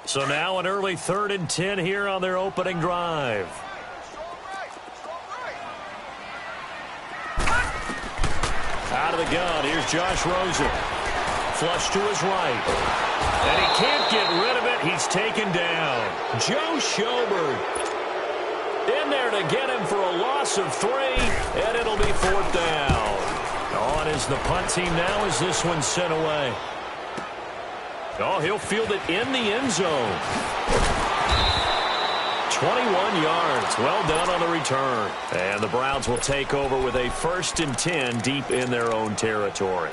So now an early 3rd and 10 here on their opening drive. Out of the gun, here's Josh Rosen. Flush to his right. And he can't get rid of it. He's taken down. Joe Schobert in there to get him for a loss of 3, and it'll be 4th down. On is the punt team now as this one's sent away. Oh, he'll field it in the end zone. 21 yards. Well done on the return. And the Browns will take over with a 1st and 10 deep in their own territory.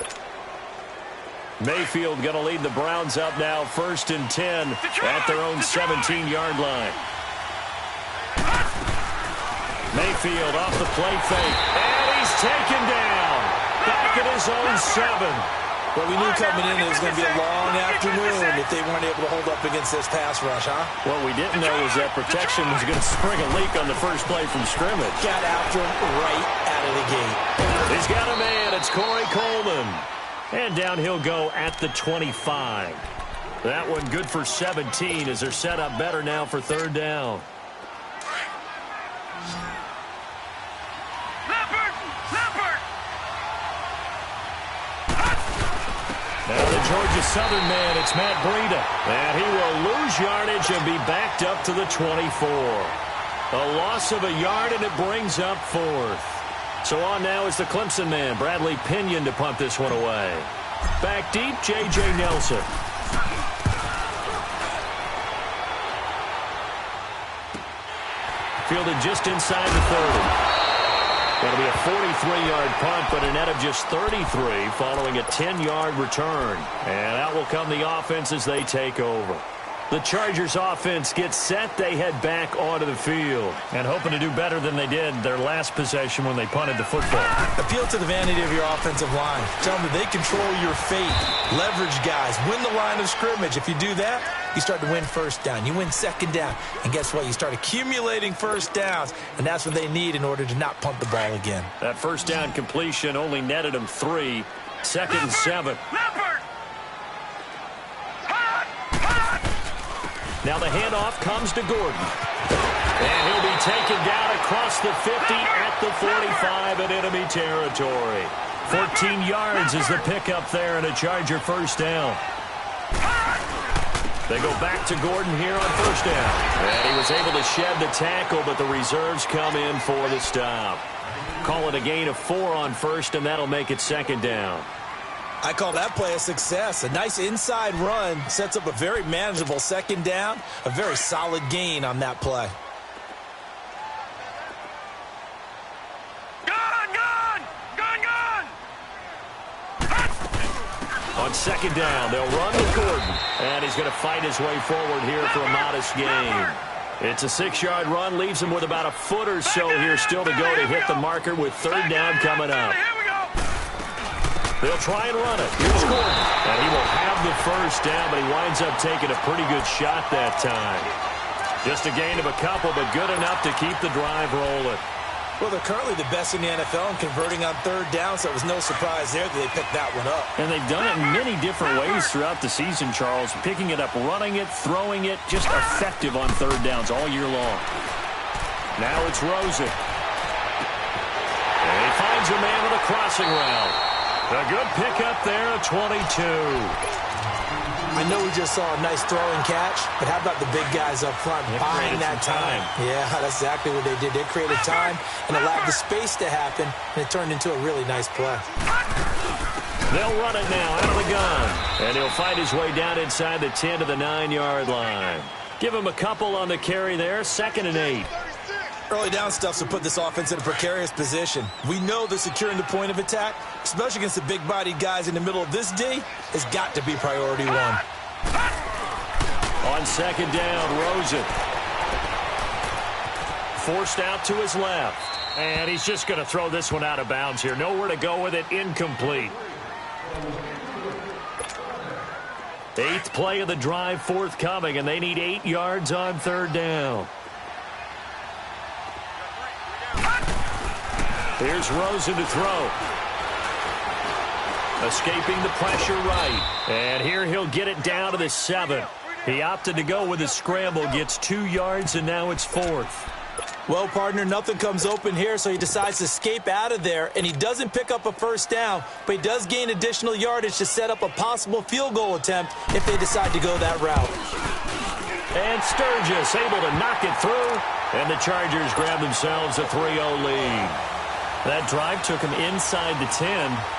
Mayfield going to lead the Browns up now, 1st and 10 at their own 17-yard line. Mayfield off the play fake, and he's taken down. Back at his own 7. Well, we knew coming in it was going to be a long afternoon if they weren't able to hold up against this pass rush, huh? What we didn't know was that protection was going to spring a leak on the first play from scrimmage. Got after him right out of the gate. He's got a man. It's Corey Coleman. And down he'll go at the 25. That one good for 17 as they're set up better now for 3rd down. Now the Georgia Southern man, it's Matt Breida. And he will lose yardage and be backed up to the 24. A loss of a yard, and it brings up 4th. So on now is the Clemson man, Bradley Pinion, to punt this one away. Back deep, J.J. Nelson. Fielded just inside the 30. That'll be a 43-yard punt, but a net of just 33 following a 10-yard return. And out will come the offense as they take over. The Chargers offense gets set. They head back onto the field and hoping to do better than they did their last possession when they punted the football. Appeal to the vanity of your offensive line. Tell them that they control your fate. Leverage guys. Win the line of scrimmage. If you do that, you start to win 1st down. You win 2nd down. And guess what? You start accumulating 1st downs. And that's what they need in order to not punt the ball again. That 1st down completion only netted them 3. 2nd and 7. Now the handoff comes to Gordon. And he'll be taken down across the 50 at the 45 in enemy territory. 14 yards is the pickup there and a Charger 1st down. They go back to Gordon here on 1st down. And he was able to shed the tackle, but the reserves come in for the stop. Call it a gain of 4 on 1st, and that'll make it 2nd down. I call that play a success. A nice inside run sets up a very manageable 2nd down. A very solid gain on that play. On 2nd down, they'll run with Gordon. And he's going to fight his way forward here for a modest gain. It's a 6-yard run, leaves him with about a foot or so here still to go to hit the marker with 3rd down coming up. They'll try and run it. Here's Gordon. And he will have the 1st down, but he winds up taking a pretty good shot that time. Just a gain of a couple, but good enough to keep the drive rolling. Well, they're currently the best in the NFL in converting on 3rd down, so it was no surprise there that they picked that one up. And they've done it in many different ways throughout the season, Charles. Picking it up, running it, throwing it, just effective on 3rd downs all year long. Now it's Rosen. And he finds a man with a crossing route. A good pickup there at 22. I know we just saw a nice throwing catch, but how about the big guys up front buying that time? Yeah, that's exactly what they did. They created time and allowed the space to happen, and it turned into a really nice play. They'll run it now out of the gun, and he'll fight his way down inside the 10 to the 9-yard line. Give him a couple on the carry there, 2nd and 8. Early down stuffs will put this offense in a precarious position. We know that securing the point of attack, especially against the big-bodied guys in the middle of this D, has got to be priority 1. On 2nd down, Rosen. Forced out to his left. And he's just going to throw this one out of bounds here. Nowhere to go with it, incomplete. 8th play of the drive forthcoming, and they need 8 yards on 3rd down. Here's Rosen to throw. Escaping the pressure right. And here he'll get it down to the 7. He opted to go with a scramble, gets 2 yards, and now it's 4th. Well, partner, nothing comes open here, so he decides to escape out of there, and he doesn't pick up a first down, but he does gain additional yardage to set up a possible field goal attempt if they decide to go that route. And Sturgis able to knock it through, and the Chargers grab themselves a 3-0 lead. That drive took him inside the 10.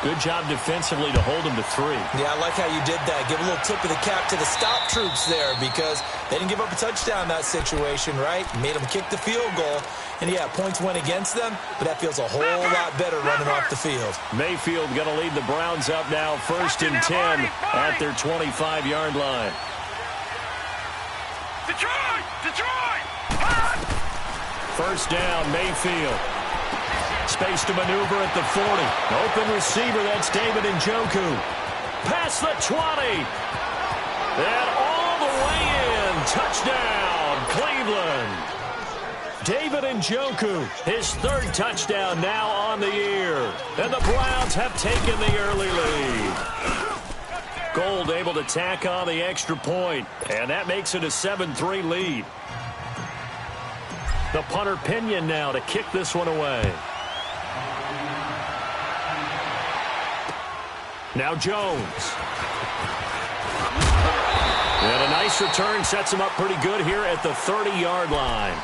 Good job defensively to hold him to 3. Yeah, I like how you did that. Give a little tip of the cap to the stop troops there because they didn't give up a touchdown in that situation, right? Made them kick the field goal. And, yeah, points went against them, but that feels a whole lot better running off the field. Mayfield going to lead the Browns up now, 1st and 10 at their 25-yard line. Detroit! First down, Mayfield. Space to maneuver at the 40. Open receiver, that's David Njoku. Past the 20. And all the way in. Touchdown, Cleveland. David Njoku, his 3rd touchdown now on the year. And the Browns have taken the early lead. Gold able to tack on the extra point. And that makes it a 7-3 lead. The punter Pinion now to kick this one away. Now Jones. And a nice return sets him up pretty good here at the 30-yard line.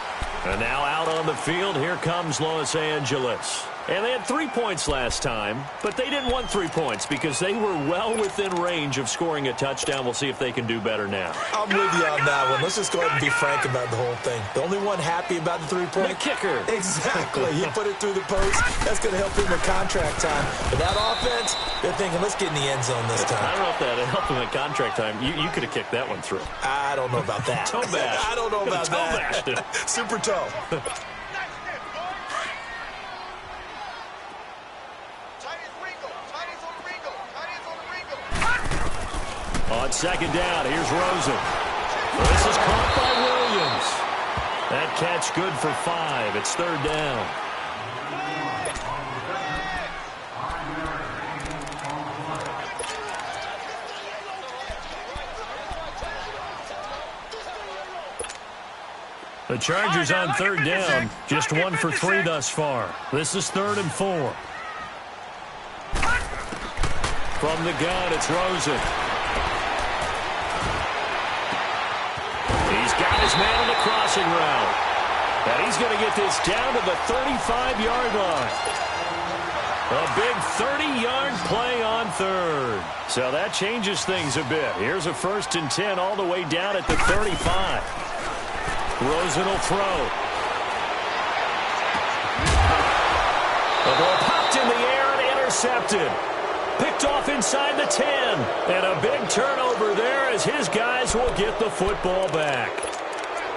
And now out on the field, here comes Los Angeles. And they had 3 points last time, but they didn't want 3 points because they were well within range of scoring a touchdown. We'll see if they can do better now. I'm with you on that one. Let's just go ahead and be frank about the whole thing. The only one happy about the 3-point? The kicker. Exactly. He put it through the post. That's going to help him with contract time. But that offense, they're thinking, let's get in the end zone this time. I don't know if that helped him at contract time. You could have kicked that one through. I don't know about that. Toe bash. I don't know about that. Super toe. On 2nd down, here's Rosen. This is caught by Williams. That catch good for 5. It's 3rd down. The Chargers on 3rd down, just 1 for 3 thus far. This is 3rd and 4. From the gun, it's Rosen. He's got his man on the crossing route. And he's going to get this down to the 35-yard line. A big 30-yard play on 3rd. So that changes things a bit. Here's a 1st and 10 all the way down at the 35. Rosen will throw. The ball popped in the air and intercepted. Picked off inside the 10. And a big turnover there as his guys will get the football back.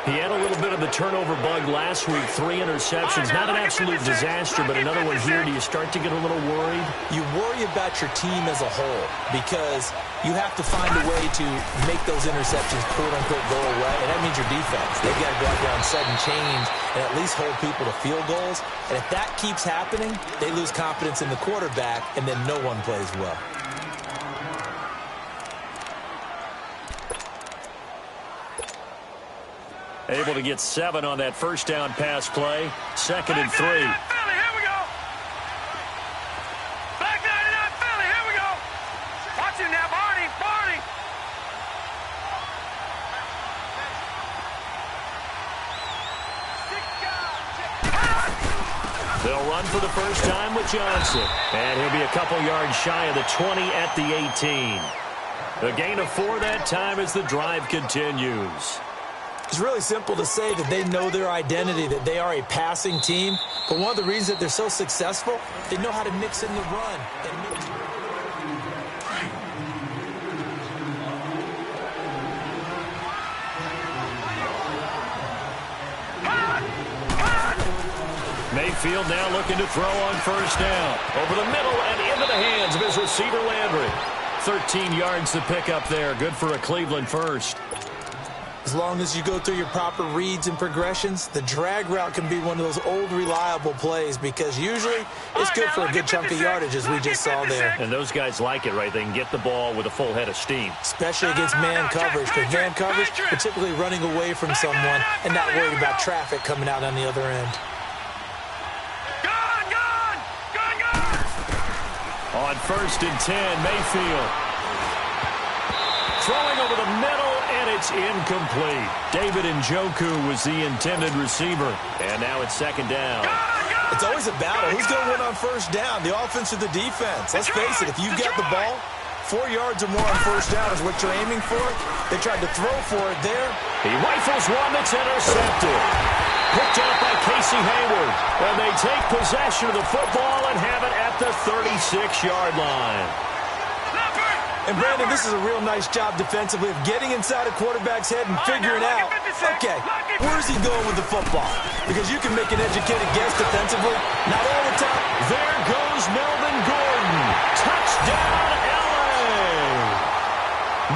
He had a little bit of the turnover bug last week. 3 interceptions. Not an absolute disaster, but another one here. Do you start to get a little worried? You worry about your team as a whole because you have to find a way to make those interceptions, quote-unquote, go away. And that means your defense. They've got to go out there on sudden change and at least hold people to field goals. And if that keeps happening, they lose confidence in the quarterback, and then no one plays well. Able to get 7 on that first down pass play. 2nd and 3. Philly, here we go. Back 99, Philly, here we go. Watch him now, Barney. They'll run for the first time with Johnson. And he'll be a couple yards shy of the 20 at the 18. A gain of 4 that time as the drive continues. It's really simple to say that they know their identity, that they are a passing team. But one of the reasons that they're so successful, they know how to mix in the run. Mayfield now looking to throw on first down. Over the middle and into the hands of his receiver, Landry. 13 yards to pick up there. Good for a Cleveland first. As long as you go through your proper reads and progressions, the drag route can be one of those old reliable plays because usually it's good for a good chunk of yardage, as we just saw there. And those guys like it, right? They can get the ball with a full head of steam. Especially against man coverage, because man coverage, we're typically running away from someone and not worried about traffic coming out on the other end. On 1st and 10, Mayfield. Throwing over the middle, and it's incomplete. David Njoku was the intended receiver. And now it's 2nd down. It's always a battle. Who's going to win on 1st down, the offense or the defense? Let's face it, if you've got the ball, 4 yards or more on 1st down is what you're aiming for. They tried to throw for it there. He rifles one that's intercepted. Picked up by Casey Hayward. And they take possession of the football and have it at the 36-yard line. And, Brandon, this is a real nice job defensively of getting inside a quarterback's head and figuring out, okay, where's he going with the football? Because you can make an educated guess defensively. Not all the time. There goes Melvin Gordon. Touchdown, L.A.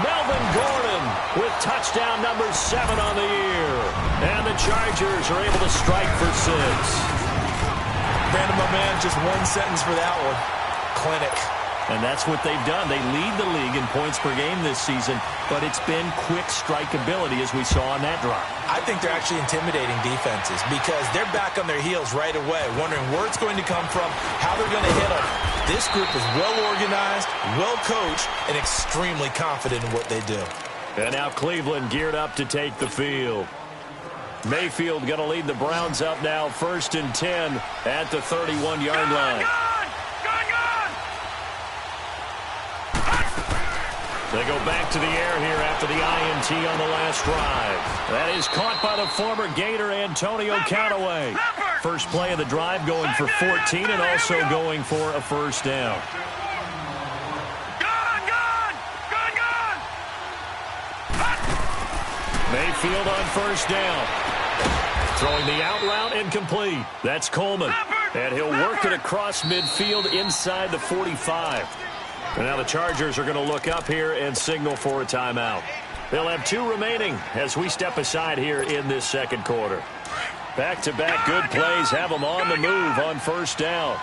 Melvin Gordon with touchdown number 7 on the year. And the Chargers are able to strike for 6. Brandon, my man, just one sentence for that one. Clinic. And that's what they've done. They lead the league in points per game this season, but it's been quick strikeability as we saw on that drive. I think they're actually intimidating defenses because they're back on their heels right away, wondering where it's going to come from, how they're going to hit them. This group is well organized, well coached, and extremely confident in what they do. And now Cleveland geared up to take the field. Mayfield going to lead the Browns up now, 1st and 10 at the 31-yard line. They go back to the air here after the INT on the last drive. That is caught by the former Gator Antonio Callaway. First play of the drive going for 14 and also going for a 1st down. Mayfield on 1st down. Throwing the out route incomplete. That's Coleman. And he'll work it across midfield inside the 45. And now the Chargers are going to look up here and signal for a timeout. They'll have 2 remaining as we step aside here in this 2nd quarter. Back-to-back good plays have them on the move on 1st down.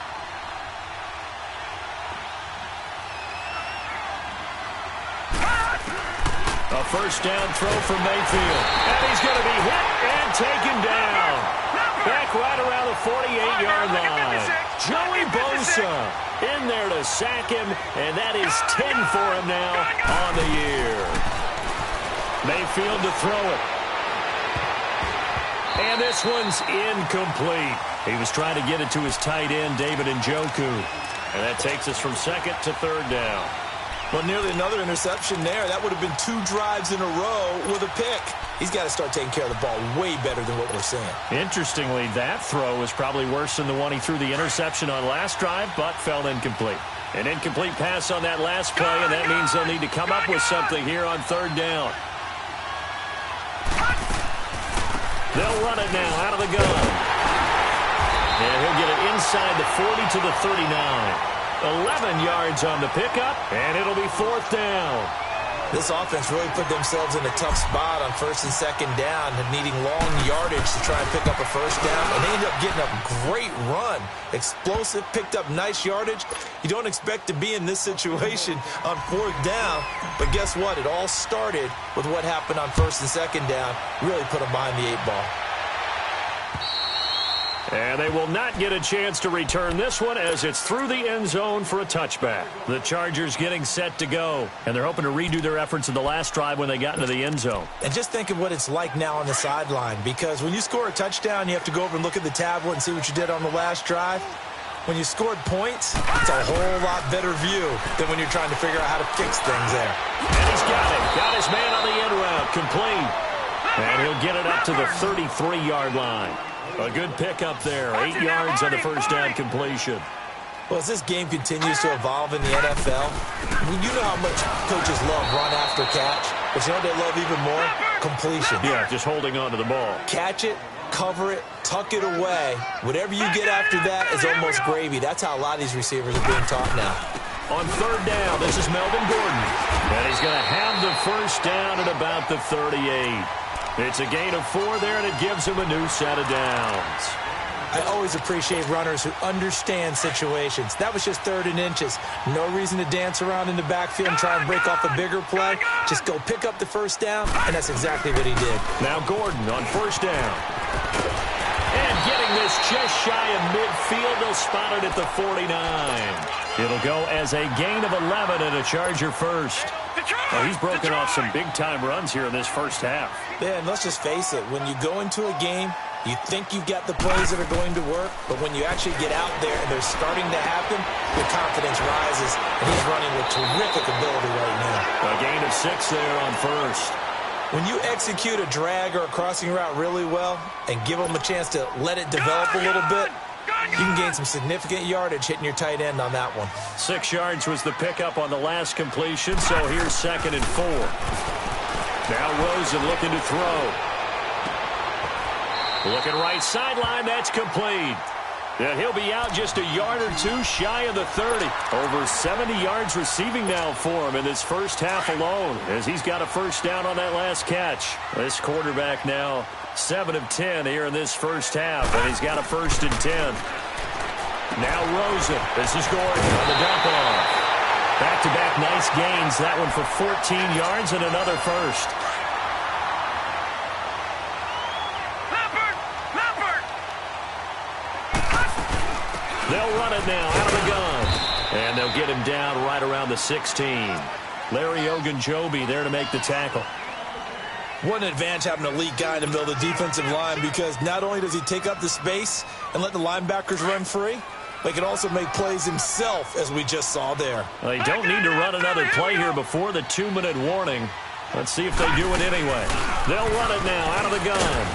A 1st down throw for Mayfield. And he's going to be hit and taken down. Back right around the 48-yard line. Joey Bosa in there to sack him, and that is 10 for him now on the year. Mayfield to throw it. And this one's incomplete. He was trying to get it to his tight end, David Njoku. And that takes us from 2nd to 3rd down. Well, nearly another interception there. That would have been 2 drives in a row with a pick. He's got to start taking care of the ball way better than what we're seeing. Interestingly, that throw was probably worse than the one he threw the interception on last drive, but fell incomplete. An incomplete pass on that last play, and that means they'll need to come up with something here on 3rd down. They'll run it now out of the gun. And he'll get it inside the 40 to the 39. 11 yards on the pickup, and it'll be 4th down. This offense really put themselves in a tough spot on 1st and 2nd down, needing long yardage to try and pick up a 1st down, and they ended up getting a great run. Explosive, picked up nice yardage. You don't expect to be in this situation on 4th down, but guess what? It all started with what happened on 1st and 2nd down. Really put them behind the 8 ball. And they will not get a chance to return this one as it's through the end zone for a touchback. The Chargers getting set to go, and they're hoping to redo their efforts in the last drive when they got into the end zone. And just think of what it's like now on the sideline, because when you score a touchdown, you have to go over and look at the tablet and see what you did on the last drive. When you scored points, it's a whole lot better view than when you're trying to figure out how to fix things there. And he's got it. Got his man on the end route. Complete. And he'll get it up to the 33-yard line. A good pickup there. 8 yards on the 1st down completion. Well, as this game continues to evolve in the NFL, you know how much coaches love run after catch, but you know what they love even more? Completion. Yeah, just holding on to the ball. Catch it, cover it, tuck it away. Whatever you get after that is almost gravy. That's how a lot of these receivers are being taught now. On 3rd down, this is Melvin Gordon. And he's going to have the 1st down at about the 38. It's a gain of 4 there, and it gives him a new set of downs. I always appreciate runners who understand situations. That was just 3rd and inches. No reason to dance around in the backfield and try and break off a bigger play. Just go pick up the first down, and that's exactly what he did. Now Gordon on first down. And getting this just shy of midfield, they'll spot it at the 49. It'll go as a gain of 11 and a Charger first. Well, he's broken off some big-time runs here in this first half. Yeah, and let's just face it. When you go into a game, you think you've got the plays that are going to work, but when you actually get out there and they're starting to happen, your confidence rises, and he's running with terrific ability right now. A gain of 6 there on first. When you execute a drag or a crossing route really well and give them a chance to let it develop a little bit, you can gain some significant yardage hitting your tight end on that one. 6 yards was the pickup on the last completion, so here's 2nd and 4. Now Rosen looking to throw. Looking right sideline, that's complete. And he'll be out just a yard or 2 shy of the 30. Over 70 yards receiving now for him in this first half alone, as he's got a first down on that last catch. This quarterback now 7 of 10 here in this first half, and he's got a 1st and 10. Now Rosen. This is Gordon on the dump off. Back-to-back nice gains. That one for 14 yards and another first. They'll run it now out of the gun. And they'll get him down right around the 16. Larry Ogunjobi there to make the tackle. What an advantage having an elite guy in the middle of the defensive line, because not only does he take up the space and let the linebackers run free, but he can also make plays himself, as we just saw there. They don't need to run another play here before the 2-minute warning. Let's see if they do it anyway. They'll run it now out of the gun.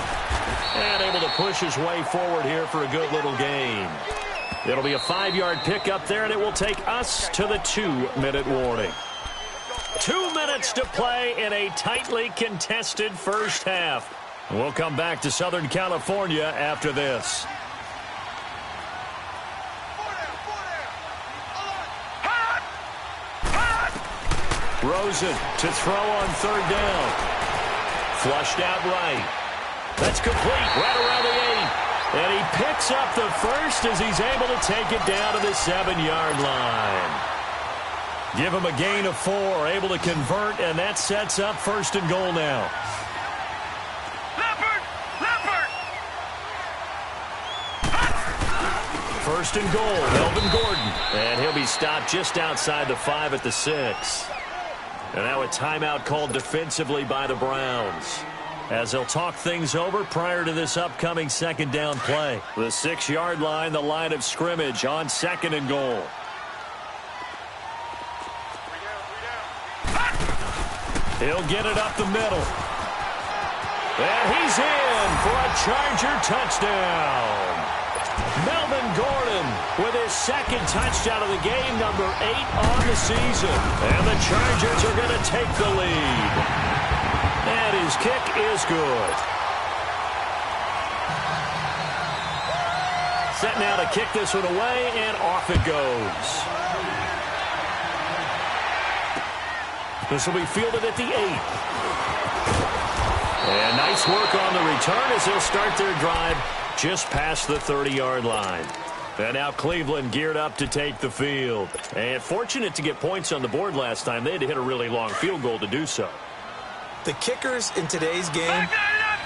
And able to push his way forward here for a good little gain. It'll be a 5-yard pickup there, and it will take us to the 2-minute warning. 2 minutes to play in a tightly contested first half. We'll come back to Southern California after this. Rosen to throw on 3rd down. Flushed out right. That's complete right around the 8. And he picks up the first as he's able to take it down to the 7-yard line. Give him a gain of 4, able to convert, and that sets up 1st and goal now. Leopard! 1st and goal, Melvin Gordon. And he'll be stopped just outside the 5 at the 6. And now a timeout called defensively by the Browns, as they'll talk things over prior to this upcoming 2nd down play. The 6-yard line, the line of scrimmage on 2nd and goal. He'll get it up the middle. And he's in for a Charger touchdown. Melvin Gordon with his 2nd touchdown of the game, number 8 on the season. And the Chargers are going to take the lead. And his kick is good. Set now to kick this one away, and off it goes. This will be fielded at the 8. And nice work on the return as they'll start their drive just past the 30-yard line. And now Cleveland geared up to take the field. And fortunate to get points on the board last time. They had to hit a really long field goal to do so. The kickers in today's game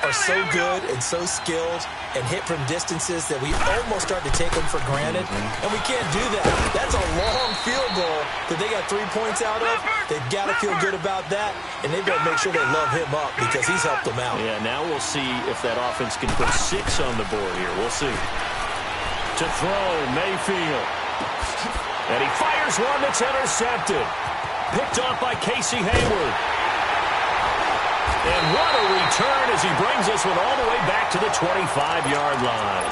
are so good and so skilled and hit from distances that we almost start to take them for granted. And we can't do that. That's a long field goal that they got 3 points out of. They've got to feel good about that, and they've got to make sure they love him up because he's helped them out. Yeah, now we'll see if that offense can put 6 on the board here. We'll see. To throw, Mayfield. And he fires one that's intercepted. Picked off by Casey Hayward. And what a return as he brings this one all the way back to the 25-yard line.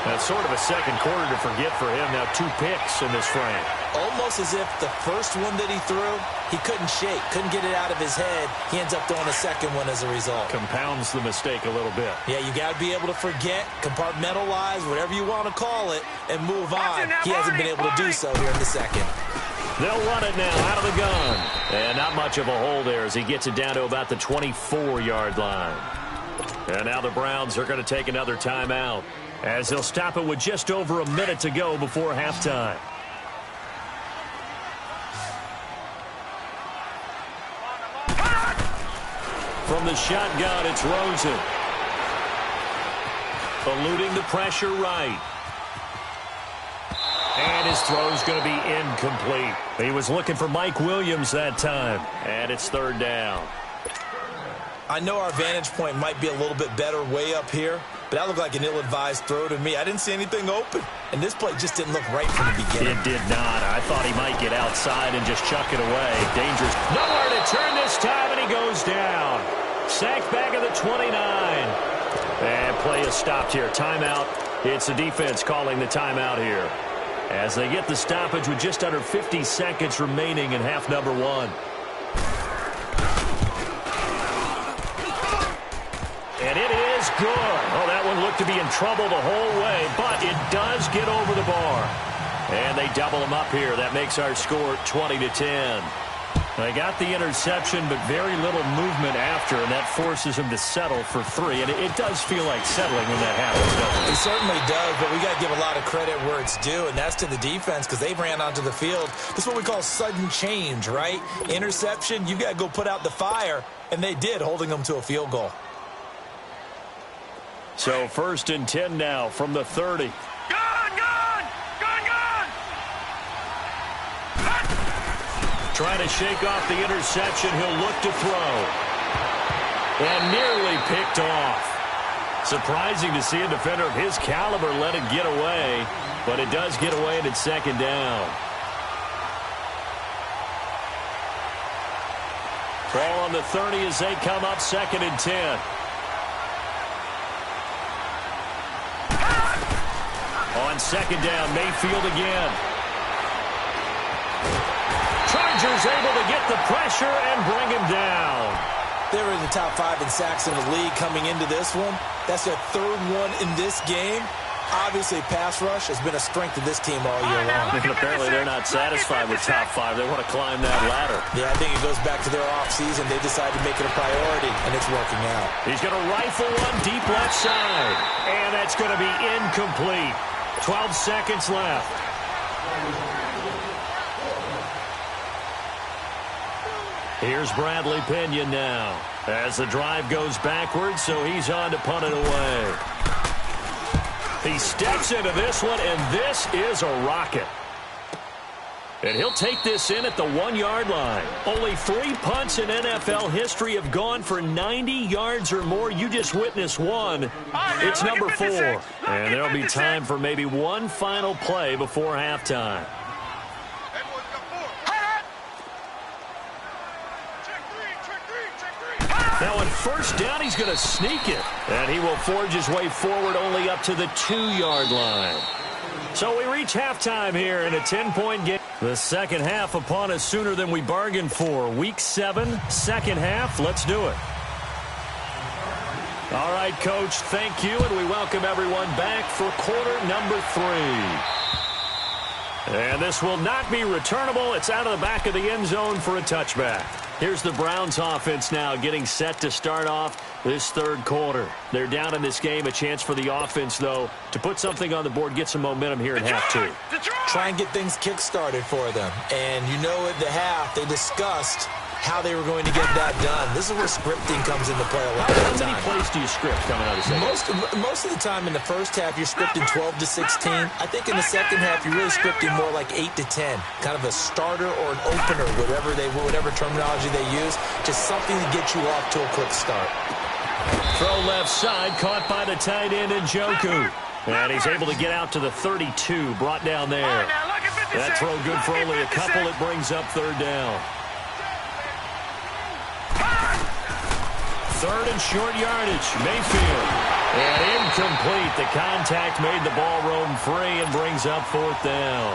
That's sort of a second quarter to forget for him. Now 2 picks in this frame. Almost as if the first one that he threw, he couldn't shake, couldn't get it out of his head. He ends up throwing a second one as a result. Compounds the mistake a little bit. Yeah, you got to be able to forget, compartmentalize, whatever you want to call it, and move on. He hasn't been able to do so here in the second. They'll run it now out of the gun. And not much of a hole there as he gets it down to about the 24-yard line. And now the Browns are going to take another timeout as they'll stop it with just over a minute to go before halftime. From the shotgun, it's Rosen. Eluding the pressure right. And his throw's going to be incomplete. He was looking for Mike Williams that time. And it's third down. I know our vantage point might be a little bit better way up here, but that looked like an ill-advised throw to me. I didn't see anything open, and this play just didn't look right from the beginning. It did not. I thought he might get outside and just chuck it away. Dangerous. Nowhere to turn this time, and he goes down. Sacked back at the 29. And play is stopped here. Timeout. It's the defense calling the timeout here, as they get the stoppage with just under 50 seconds remaining in half number one. And it is good. Oh, that one looked to be in trouble the whole way, but it does get over the bar. And they double them up here. That makes our score 20-10. They got the interception, but very little movement after, and that forces him to settle for three. And it does feel like settling when that happens, doesn't it? It certainly does, but we got to give a lot of credit where it's due, and that's to the defense because they ran onto the field. This is what we call sudden change, right? Interception, you got to go put out the fire, and they did, holding them to a field goal. So 1st and 10 now from the 30. Trying to shake off the interception. He'll look to throw. And nearly picked off. Surprising to see a defender of his caliber let it get away. But it does get away, and it's second down. Ball on the 30 as they come up 2nd and 10. On 2nd down, Mayfield again. Chargers able to get the pressure and bring him down. They were in the top 5 in sacks in the league coming into this one. That's their 3rd one in this game. Obviously, pass rush has been a strength of this team all year long. And apparently they're not satisfied with top 5. They want to climb that ladder. Yeah, I think it goes back to their offseason. They decided to make it a priority, and it's working out. He's going to rifle one deep left side. And that's going to be incomplete. 12 seconds left. Here's Bradley Pinion now as the drive goes backwards, so he's on to punt it away. He steps into this one, and this is a rocket. And he'll take this in at the 1-yard line. Only 3 punts in NFL history have gone for 90 yards or more. You just witnessed one. It's number 4. And there'll be time for maybe one final play before halftime. Now on 1st down, he's going to sneak it. And he will forge his way forward only up to the 2-yard line. So we reach halftime here in a 10-point game. The second half upon us sooner than we bargained for. Week 7, second half. Let's do it. All right, Coach, thank you, and we welcome everyone back for quarter number 3. And this will not be returnable. It's out of the back of the end zone for a touchback. Here's the Browns offense now getting set to start off this 3rd quarter. They're down in this game. A chance for the offense, though, to put something on the board, get some momentum here in half 2. Try and get things kick-started for them. And you know at the half, they discussed how they were going to get that done. This is where scripting comes into play a lot of the time. How many plays do you script coming out of the second? Most of the time in the first half, you're scripting 12 to 16. I think in the second half, you're really scripting more like 8 to 10. Kind of a starter or an opener, whatever terminology they use. Just something to get you off to a quick start. Throw left side, caught by the tight end Njoku. And he's able to get out to the 32, brought down there. That throw good for only a couple. It brings up 3rd down. 3rd and short yardage. Mayfield. And incomplete. The contact made the ball roam free and brings up 4th down.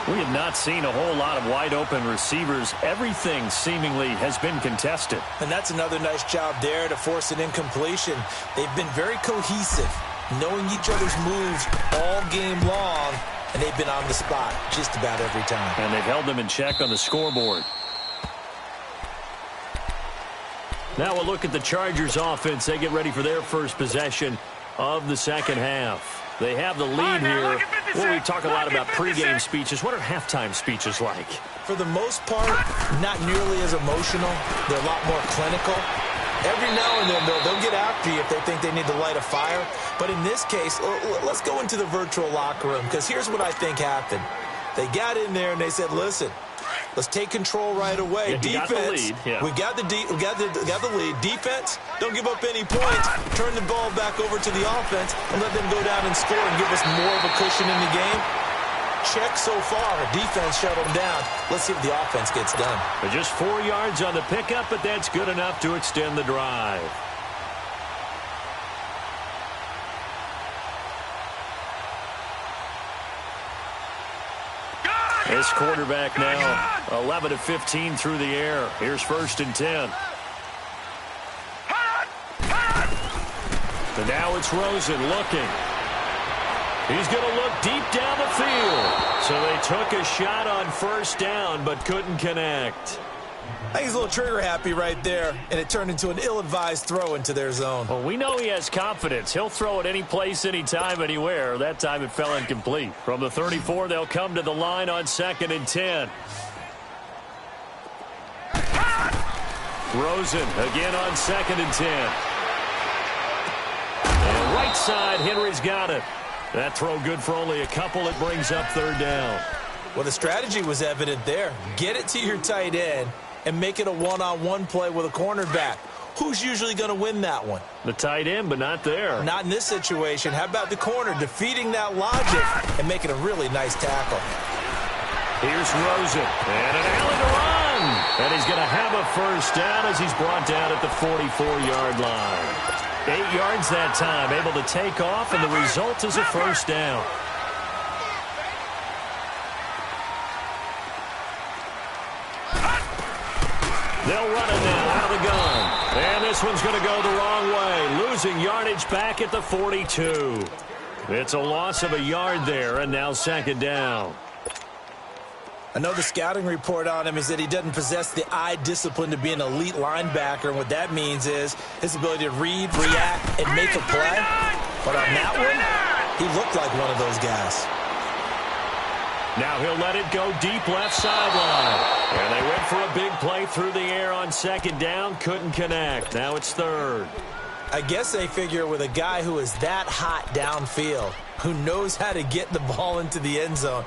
We have not seen a whole lot of wide-open receivers. Everything seemingly has been contested. And that's another nice job there to force an incompletion. They've been very cohesive, knowing each other's moves all game long, and they've been on the spot just about every time. And they've held them in check on the scoreboard. Now we'll look at the Chargers offense. They get ready for their first possession of the second half. They have the lead here. Well, we talk a lot about pregame speeches. What are halftime speeches like? For the most part, not nearly as emotional. They're a lot more clinical. Every now and then, they'll get after you if they think they need to light a fire. But in this case, let's go into the virtual locker room, because here's what I think happened. They got in there and they said, listen, let's take control right away. Yeah, defense, we got the lead. Defense, don't give up any points. Turn the ball back over to the offense and let them go down and score and give us more of a cushion in the game. Check so far. Defense shut them down. Let's see if the offense gets done. But just 4 yards on the pickup, but that's good enough to extend the drive. This quarterback now 11 of 15 through the air. Here's 1st and 10. And now it's Rosen looking. He's going to look deep down the field. So they took a shot on 1st down, but couldn't connect. I think he's a little trigger happy right there, and it turned into an ill-advised throw into their zone. Well, we know he has confidence. He'll throw it any place, anytime, anywhere. That time it fell incomplete. From the 34, they'll come to the line on 2nd and 10. Rosen again on 2nd and 10. And right side, Henry's got it. That throw good for only a couple. It brings up 3rd down. Well, the strategy was evident there. Get it to your tight end and make it a one-on-one play with a cornerback. Who's usually going to win that one? The tight end, but not there. Not in this situation. How about the corner defeating that logic and making a really nice tackle? Here's Rosen. And an alley to run. And he's going to have a 1st down as he's brought down at the 44-yard line. 8 yards that time, able to take off, and the result is a 1st down. They'll run it now out of the gun. And this one's going to go the wrong way, losing yardage back at the 42. It's a loss of a yard there, and now 2nd down. I know the scouting report on him is that he doesn't possess the eye discipline to be an elite linebacker, and what that means is his ability to read, react, and make a play. But on that one, he looked like one of those guys. Now he'll let it go deep left sideline. And they went for a big play through the air on 2nd down. Couldn't connect. Now it's 3rd. I guess they figure with a guy who is that hot downfield, who knows how to get the ball into the end zone,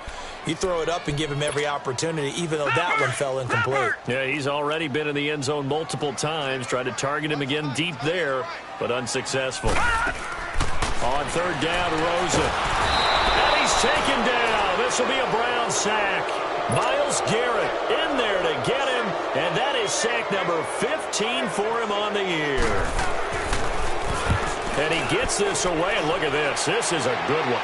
you throw it up and give him every opportunity, even though that one fell incomplete. Yeah, he's already been in the end zone multiple times. Tried to target him again deep there, but unsuccessful. On 3rd down, Rosen. And he's taken down. This will be a Brown sack. Myles Garrett in there to get him, and that is sack number 15 for him on the year. And he gets this away, and look at this. This is a good one.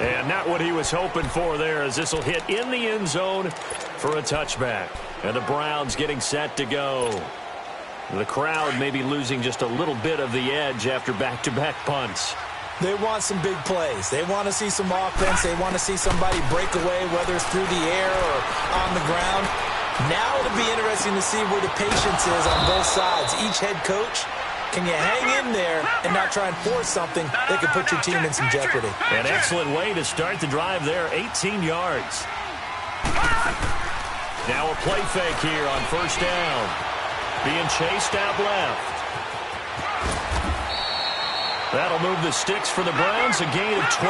And not what he was hoping for there, as this will hit in the end zone for a touchback. And the Browns getting set to go. The crowd may be losing just a little bit of the edge after back-to-back punts. They want some big plays. They want to see some offense. They want to see somebody break away, whether it's through the air or on the ground. Now it'll be interesting to see where the patience is on both sides. Each head coach, can you hang in there and not try and force something that could put your team in some jeopardy? An excellent way to start the drive there, 18 yards. Now a play fake here on 1st down. Being chased out left. That'll move the sticks for the Browns, a gain of 12.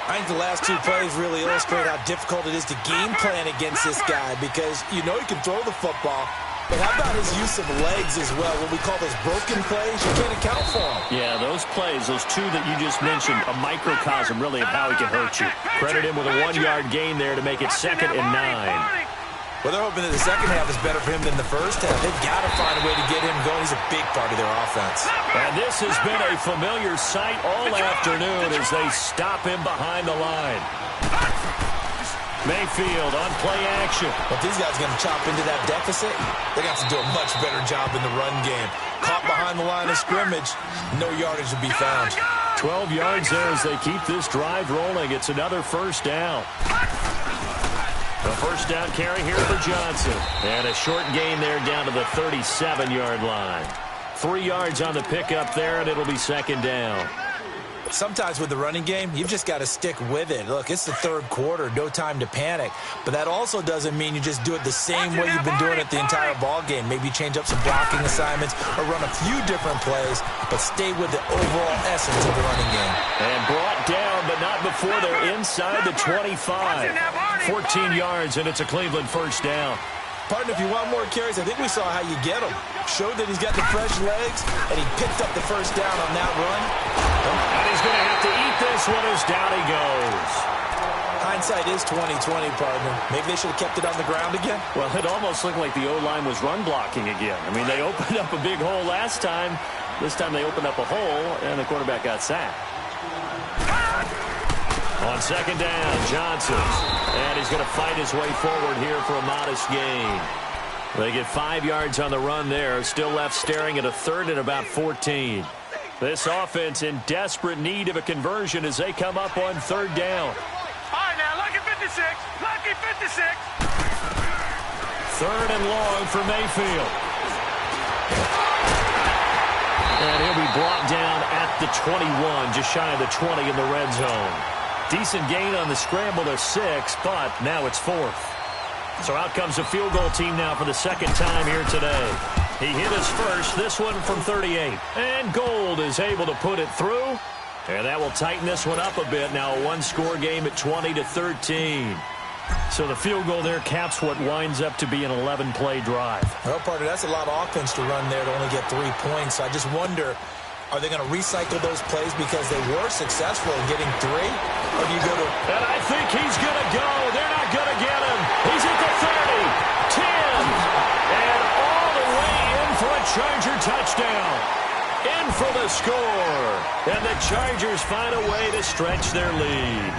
I think the last 2 plays really illustrate how difficult it is to game plan against this guy, because you know he can throw the football, but how about his use of legs as well? What we call those broken plays, you can't account for them. Yeah, those plays, those 2 that you just mentioned, a microcosm really of how he can hurt you. Credit him with a 1-yard gain there to make it 2nd and 9. Well, they're hoping that the second half is better for him than the first half. They've got to find a way to get him going. He's a big part of their offense. And this has been a familiar sight all afternoon as they stop him behind the line. Mayfield on play action. But these guys are going to chop into that deficit. They're going to have to do a much better job in the run game. Caught behind the line of scrimmage, no yardage to be found. 12 yards there as they keep this drive rolling. It's another first down. A first down carry here for Johnson. And a short gain there down to the 37-yard line. 3 yards on the pickup there, and it'll be second down. Sometimes with the running game, you've just got to stick with it. Look, it's the third quarter, no time to panic. But that also doesn't mean you just do it the same way you've been doing it the entire ball game. Maybe change up some blocking assignments or run a few different plays, but stay with the overall essence of the running game. And brought down, but not before they're inside the 25. 14 yards, and it's a Cleveland first down. Partner, if you want more carries, I think we saw how you get them. Showed that he's got the fresh legs, and he picked up the first down on that run. And he's going to have to eat this one as down he goes. Hindsight is 20/20, partner. Maybe they should have kept it on the ground again. Well, it almost looked like the O-line was run blocking again. I mean, they opened up a big hole last time. This time they opened up a hole, and the quarterback got sacked. On second down, Johnson. And he's going to fight his way forward here for a modest gain. They get 5 yards on the run there. Still left staring at a third and about 14. This offense in desperate need of a conversion as they come up on third down. All right, now, lucky 56. Lucky 56. Third and long for Mayfield. And he'll be brought down at the 21, just shy of the 20 in the red zone. Decent gain on the scramble to 6, but now it's fourth. So out comes the field goal team now for the second time here today. He hit his first, this one from 38. And Gold is able to put it through. And that will tighten this one up a bit. Now a one-score game at 20-13. So the field goal there caps what winds up to be an 11-play drive. Well, partner, that's a lot of offense to run there to only get 3 points. I just wonder, are they going to recycle those plays because they were successful in getting 3? Or do you go to... And I think he's going to go. They're not going to get him. He's at the 30, 10, and all the way in for a Charger touchdown. In for the score. And the Chargers find a way to stretch their lead.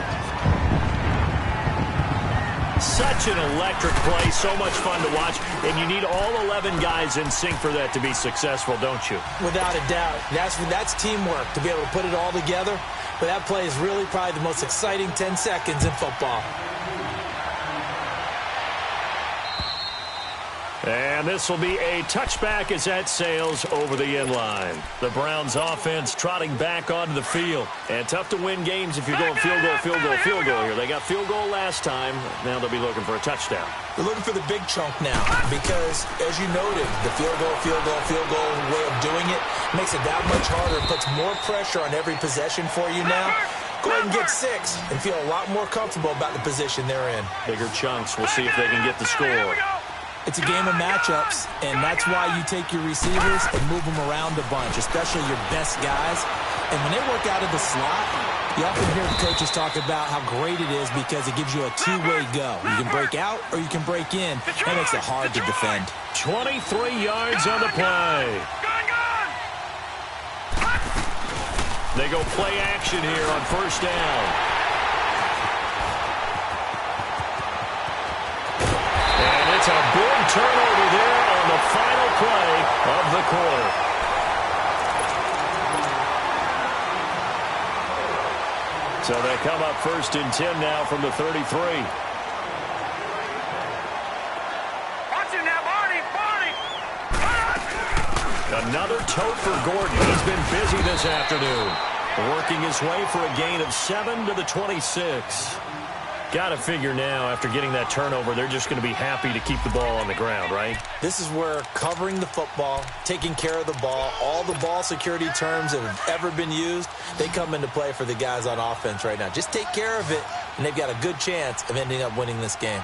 Such an electric play, so much fun to watch, and you need all 11 guys in sync for that to be successful, don't you? Without a doubt. That's teamwork, to be able to put it all together. But that play is really probably the most exciting 10 seconds in football. And this will be a touchback as that sails over the end line. The Browns offense trotting back onto the field. And tough to win games if you're going field goal, field goal, field goal here. They got field goal last time. Now they'll be looking for a touchdown. They're looking for the big chunk now because, as you noted, the field goal way of doing it makes it that much harder. It puts more pressure on every possession for you now. Go ahead and get 6 and feel a lot more comfortable about the position they're in. Bigger chunks. We'll see if they can get the score. It's a game of matchups, and that's why you take your receivers and move them around a bunch, especially your best guys. And when they work out of the slot, you often hear the coaches talk about how great it is because it gives you a two-way go. You can break out or you can break in. That makes it hard to defend. 23 yards on the play. They go play action here on first down. It's a big turnover there on the final play of the quarter. So they come up first and 10 now from the 33. Watch it now, Barney. Another tote for Gordon. He's been busy this afternoon. Working his way for a gain of 7 to the 26. Got to figure now, after getting that turnover, they're just going to be happy to keep the ball on the ground, right? This is where covering the football, taking care of the ball, all the ball security terms that have ever been used, they come into play for the guys on offense right now. Just take care of it, and they've got a good chance of ending up winning this game.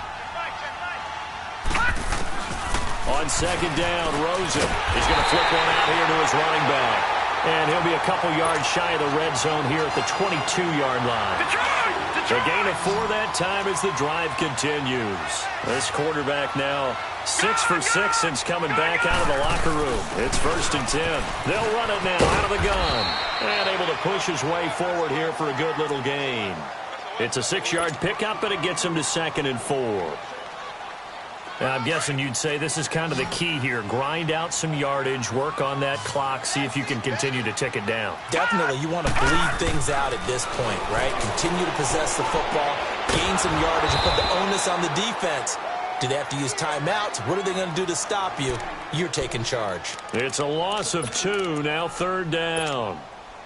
On second down, Rosen is going to flip one out here to his running back. And he'll be a couple yards shy of the red zone here at the 22-yard line. A gain of 4 that time as the drive continues. This quarterback now 6 for 6 since coming back out of the locker room. It's first and 10. They'll run it now out of the gun. And able to push his way forward here for a good little gain. It's a 6-yard pickup, but it gets him to second and 4. I'm guessing you'd say this is kind of the key here. Grind out some yardage, work on that clock, see if you can continue to tick it down. Definitely, you want to bleed things out at this point, right? Continue to possess the football, gain some yardage, and put the onus on the defense. Do they have to use timeouts? What are they going to do to stop you? You're taking charge. It's a loss of 2, now 3rd down.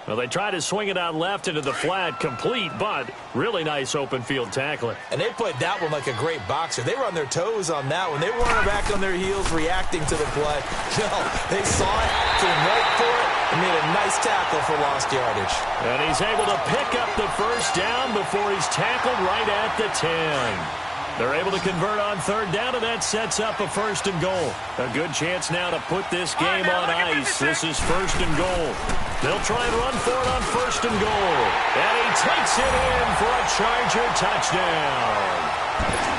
Well, they try to swing it out left into the flat, complete, but really nice open field tackling. And they played that one like a great boxer. They were on their toes on that one. They weren't back on their heels reacting to the play. No, they saw it, came right for it, and made a nice tackle for lost yardage. And he's able to pick up the 1st down before he's tackled right at the 10. They're able to convert on 3rd down, and that sets up a 1st and goal. A good chance now to put this game on ice. This is 1st and goal. They'll try and run for it on 1st and goal. And he takes it in for a Charger touchdown.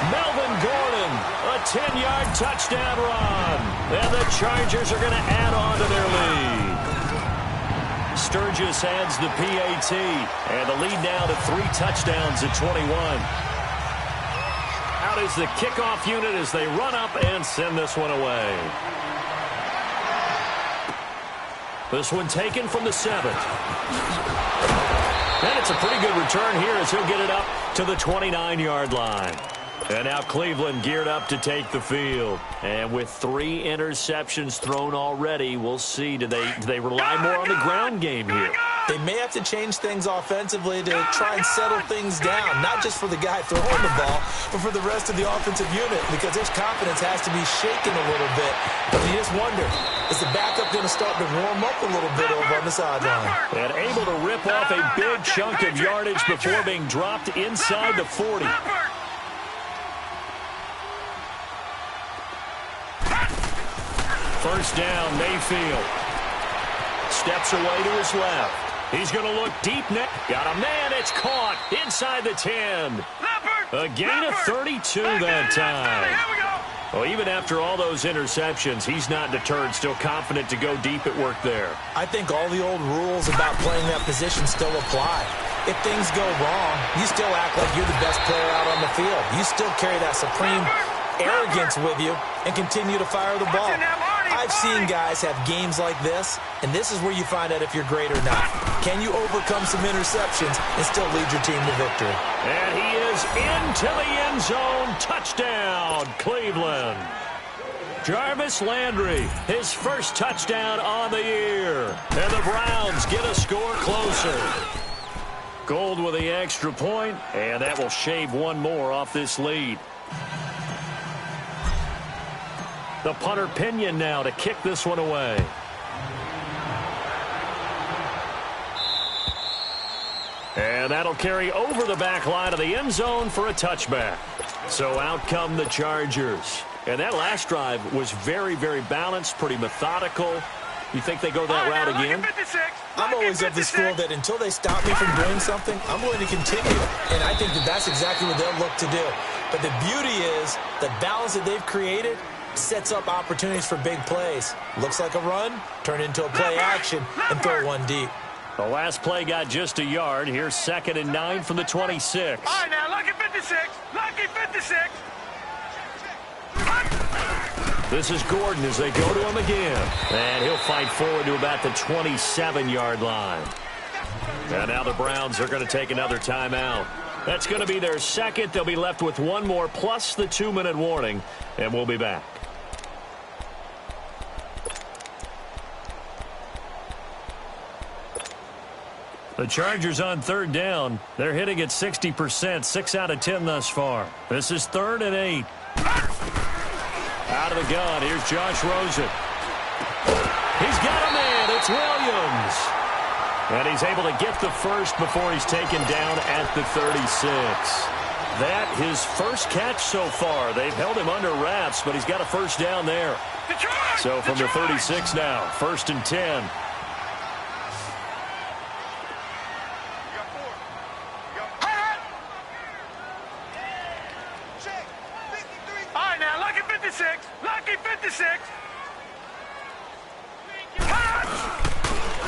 Melvin Gordon, a 10-yard touchdown run. And the Chargers are going to add on to their lead. Sturgis adds the PAT. And the lead now to 3 touchdowns at 21. Out is the kickoff unit as they run up and send this one away. This one taken from the 7th. And it's a pretty good return here as he'll get it up to the 29-yard line. And now Cleveland geared up to take the field. And with 3 interceptions thrown already, we'll see. Do they rely more on the ground game here? They may have to change things offensively to try and settle things down, not just for the guy throwing the ball, but for the rest of the offensive unit, because his confidence has to be shaken a little bit. But you just wonder, is the backup going to start to warm up a little bit over on the sideline? And able to rip off a big chunk of yardage before being dropped inside the 40. First down, Mayfield. Steps away to his left. He's going to look deep net. Got a man. It's caught inside the 10. A gain of 32 that time. Well, even after all those interceptions, he's not deterred. Still confident to go deep at work there. I think all the old rules about playing that position still apply. If things go wrong, you still act like you're the best player out on the field. You still carry that supreme arrogance with you and continue to fire the ball. I've seen guys have games like this, and this is where you find out if you're great or not. Can you overcome some interceptions and still lead your team to victory? And he is into the end zone. Touchdown, Cleveland. Jarvis Landry, his first touchdown on the year. And the Browns get a score closer. Gold with the extra point, and that will shave one more off this lead. The punter Pinion now to kick this one away. And that'll carry over the back line of the end zone for a touchback. So out come the Chargers. And that last drive was very, very balanced, pretty methodical. You think they go that route again? I'm always of the school that until they stop me from doing something, I'm going to continue. And I think that that's exactly what they'll look to do. But the beauty is the balance that they've created sets up opportunities for big plays. Looks like a run, turn into a play action, and throw one deep. The last play got just a yard. Here's 2nd and 9 from the 26. All right, now, lucky 56. Lucky 56. This is Gordon as they go to him again. And he'll fight forward to about the 27-yard line. And now the Browns are going to take another timeout. That's going to be their second. They'll be left with one more plus the 2-minute warning. And we'll be back. The Chargers on 3rd down. They're hitting at 60%, 6 out of 10 thus far. This is 3rd and 8. Out of the gun, here's Josh Rosen. He's got a man, it's Williams. And he's able to get the first before he's taken down at the 36. That his first catch so far. They've held him under wraps, but he's got a first down there. So from the 36 now, 1st and 10.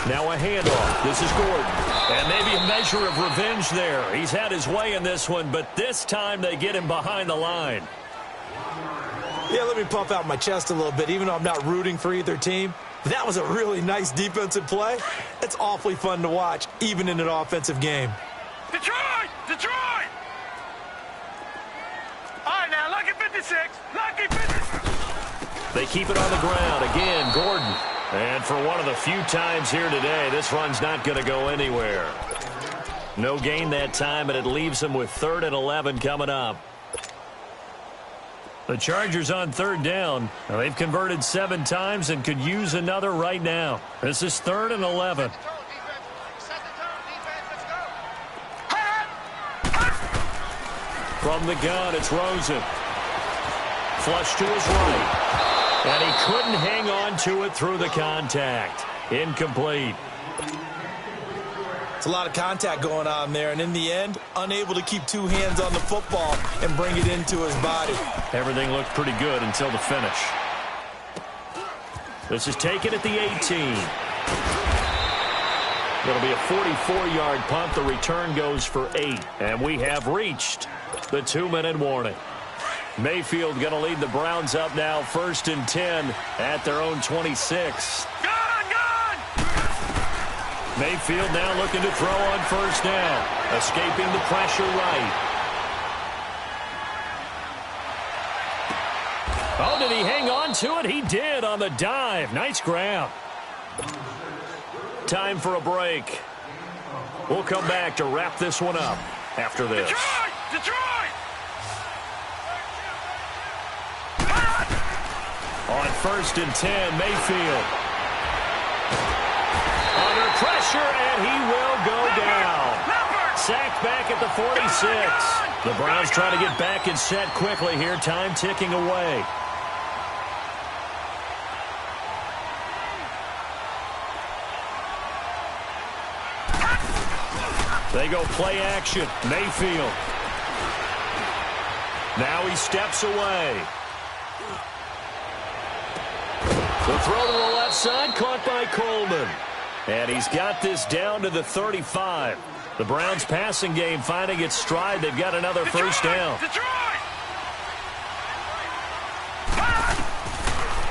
Now a handoff. This is Gordon. And maybe a measure of revenge there. He's had his way in this one, but this time they get him behind the line. Yeah, let me puff out my chest a little bit, even though I'm not rooting for either team. That was a really nice defensive play. It's awfully fun to watch, even in an offensive game. Detroit! Detroit! All right, now, lucky 56. Lucky 56. They keep it on the ground. Again, Gordon. And for one of the few times here today, this run's not going to go anywhere. No gain that time, and it leaves them with 3rd and 11 coming up. The Chargers on 3rd down. Now, they've converted 7 times and could use another right now. This is 3rd and 11. From the gun, it's Rosen. Flush to his right. And he couldn't hang on to it through the contact. Incomplete. It's a lot of contact going on there, and in the end, unable to keep 2 hands on the football and bring it into his body. Everything looked pretty good until the finish. This is taken at the 18. It'll be a 44-yard punt. The return goes for 8, and we have reached the 2-minute warning. Mayfield going to lead the Browns up now, 1st and 10 at their own 26. Mayfield now looking to throw on 1st down, escaping the pressure right. Oh, did he hang on to it? He did on the dive. Nice grab. Time for a break. We'll come back to wrap this one up after this. Detroit! Detroit! On 1st and 10, Mayfield. Under pressure, and he will go down. Sacked back at the 46. The Browns try to get back and set quickly here. Time ticking away. They go play action. Mayfield. Now he steps away. The throw to the left side, caught by Coleman. And he's got this down to the 35. The Browns passing game finding its stride. They've got another first down. Detroit!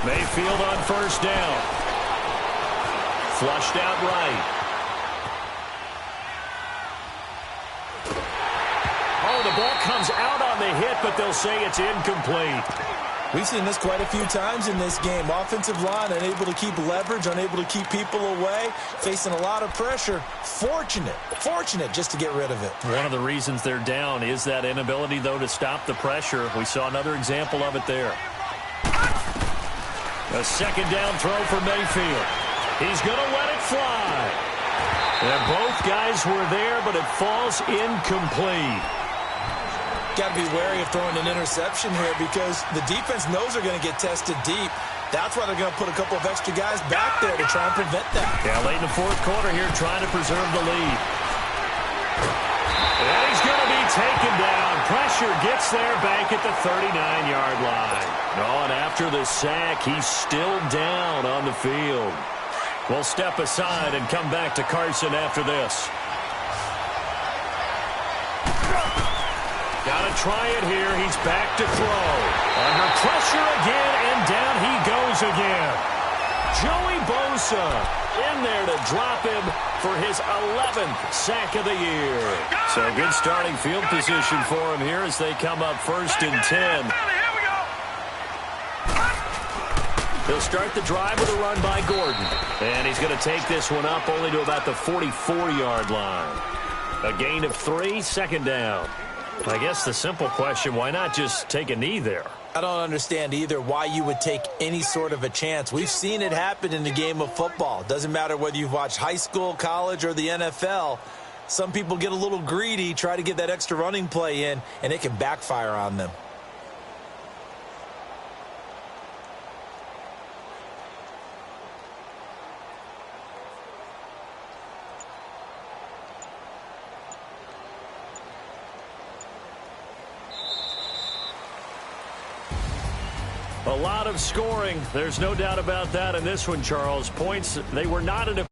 Mayfield on 1st down. Flushed out right. Oh, the ball comes out on the hit, but they'll say it's incomplete. We've seen this quite a few times in this game. Offensive line unable to keep leverage, unable to keep people away, facing a lot of pressure. Fortunate just to get rid of it. One of the reasons they're down is that inability, though, to stop the pressure. We saw another example of it there. A 2nd down throw for Mayfield. He's going to let it fly. And both guys were there, but it falls incomplete. Got to be wary of throwing an interception here because the defense knows they're going to get tested deep. That's why they're going to put a couple of extra guys back there to try and prevent that. Yeah, late in the 4th quarter here trying to preserve the lead. And he's going to be taken down. Pressure gets there back at the 39-yard line. Oh, and after the sack, he's still down on the field. We'll step aside and come back to Carson after this. Got to try it here. He's back to throw. Under pressure again, and down he goes again. Joey Bosa in there to drop him for his 11th sack of the year. So good starting field position for him here as they come up 1st and 10. He'll start the drive with a run by Gordon. And he's going to take this one up only to about the 44-yard line. A gain of 3, 2nd down. I guess the simple question, why not just take a knee there? I don't understand either why you would take any sort of a chance. We've seen it happen in the game of football. Doesn't matter whether you've watched high school, college, or the NFL. Some people get a little greedy, try to get that extra running play in, and it can backfire on them. A lot of scoring. There's no doubt about that in this one, Charles. Points, they were not in a